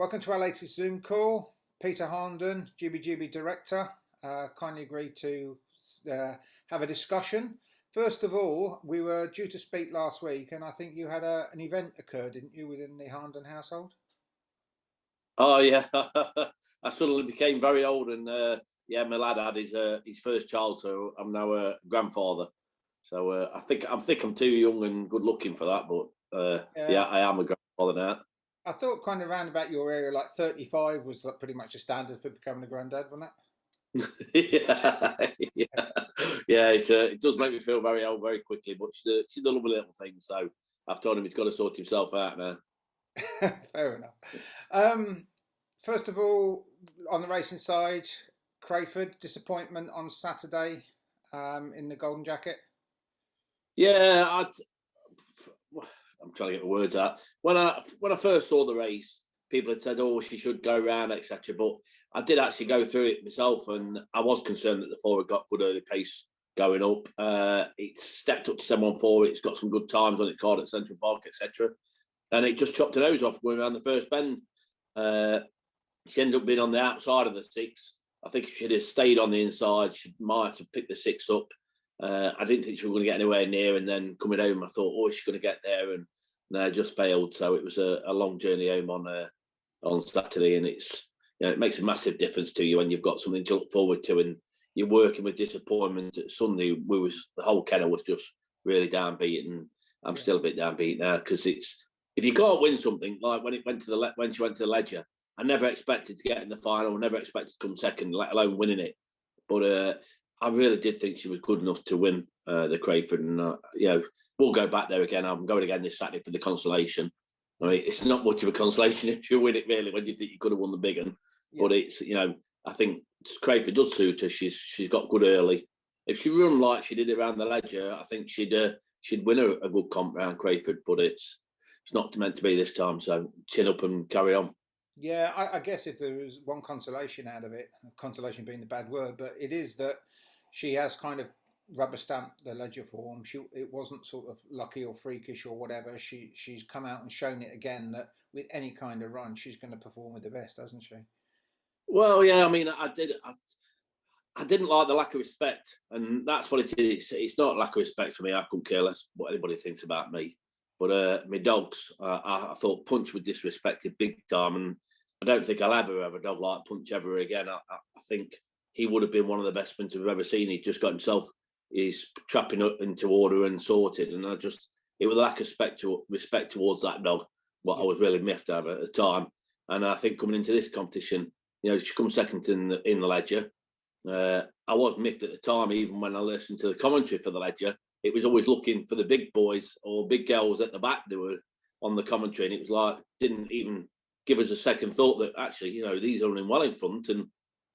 Welcome to our latest Zoom call. Peter Harnden, GBGB Director, kindly agreed to have a discussion. First of all, we were due to speak last week, and I think you had an event occur, didn't you, within the Harnden household? Oh yeah, I suddenly became very old, and yeah, my lad had his first child, so I'm now a grandfather. So I think I'm too young and good looking for that, but yeah, I am a grandfather now. I thought kind of around about your area, like 35 was pretty much a standard for becoming a granddad, wasn't Yeah, yeah, yeah. It does make me feel very old very quickly, but she's a lovely little thing. So I've told him he's got to sort himself out now. it? Fair enough. Um, First of all, on the racing side, Crayford, disappointment on Saturday in the Golden Jacket. Yeah, I'm trying to get the words out. When I first saw the race, people had said, "Oh, she should go round, etc." But I did actually go through it myself, and I was concerned that the four had got good early pace going up. It's stepped up to 714. It's got some good times on its card at Central Park, etc. And it just chopped her nose off going around the first bend. She ended up being on the outside of the six. I think if she'd have stayed on the inside, she might have picked the six up. I didn't think she was going to get anywhere near, and then coming home, I thought, "Oh, she's going to get there," and no, just failed. So it was a long journey home on Saturday, and it makes a massive difference to you when you've got something to look forward to, and you're working with disappointment. At Sunday, the whole kennel was just really downbeat, and I'm still a bit downbeat now because it's if you can't win something like when she went to the Ledger, I never expected to get in the final, never expected to come second, let alone winning it. But I really did think she was good enough to win the Crayford, and we'll go back there again. I'm going again this Saturday for the consolation. I mean, it's not much of a consolation if you win it really when you think you could have won the big one. Yeah. But it's I think Crayford does suit her. She's got good early. If she run like she did around the Ledger, I think she'd win a good comp round Crayford. But it's not meant to be this time. So chin up and carry on. Yeah, I guess if there was one consolation out of it, consolation being the bad word, but it is that she has kind of rubber stamped the Ledger form. It wasn't sort of lucky or freakish or whatever. She's come out and shown it again that with any kind of run, she's going to perform with the best, hasn't she? Well, yeah, I mean, I didn't like the lack of respect, and that's what it is. It's not lack of respect for me. I couldn't care less what anybody thinks about me. But my dogs, I thought Punch was disrespected big time, and I don't think I'll ever have a dog like Punch ever again. I think he would have been one of the best sprinters I've ever seen. He just got his trapping up into order and sorted, and it was a lack of respect towards that dog. What I was really miffed at the time, and I think coming into this competition, she comes second in the Ledger. I was miffed at the time, even when I listened to the commentary for the Ledger. It was always looking for the big boys or big girls at the back. They were on the commentary, and it was like didn't even give us a second thought that actually, these are in well in front, and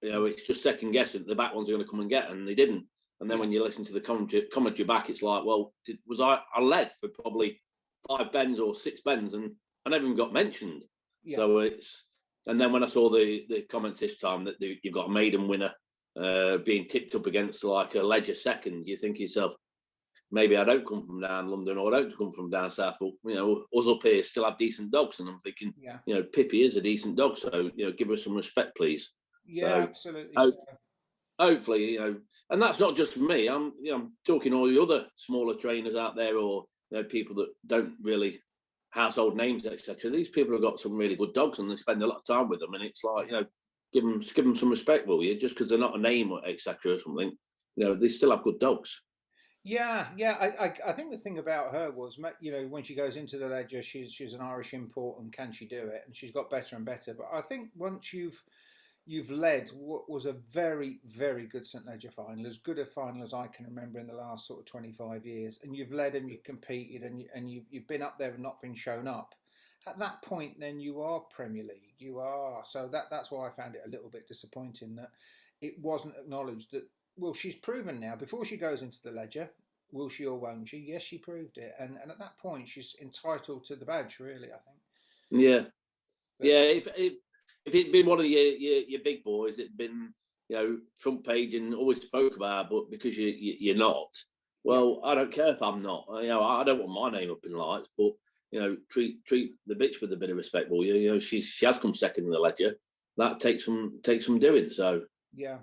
it's just second guessing that the back ones are going to come and get, and they didn't. And then when you listen to the commentary back, it's like, well, I led for probably 5 bends or 6 bends, and I never even got mentioned. Yeah. So and then when I saw the comments this time that you've got a maiden winner being tipped up against like a Ledger second, you think to yourself, maybe I don't come from down London or I don't come from down south, but us up here still have decent dogs, and I'm thinking, Pippy is a decent dog, so give her some respect, please. Yeah, so, absolutely. Hopefully, and that's not just for me. I'm talking all the other smaller trainers out there, or people that don't really household names, etc. These people have got some really good dogs, and they spend a lot of time with them, and it's like give them some respect, will you? Just because they're not a name, etc. or something, they still have good dogs. Yeah. I think the thing about her was, when she goes into the Ledger, she's an Irish import, and can she do it? And she's got better and better. But I think once you've led what was a very, very good St Ledger final, as good a final as I can remember in the last sort of 25 years, and you've led and you've competed and you've been up there and not been shown up. At that point, then you are Premier League. You are. So that's why I found it a little bit disappointing that it wasn't acknowledged that, well, she's proven now, before she goes into the Ledger, will she or won't she? Yes, she proved it. And at that point, she's entitled to the badge, really, I think. Yeah. But, if it'd been one of your big boys, it'd been, front page and always spoke about, but because you're not, well, I don't care if I'm not. I don't want my name up in lights, but, treat the bitch with a bit of respect, will you? She has come second in the ledger. That takes some doing. So Yeah,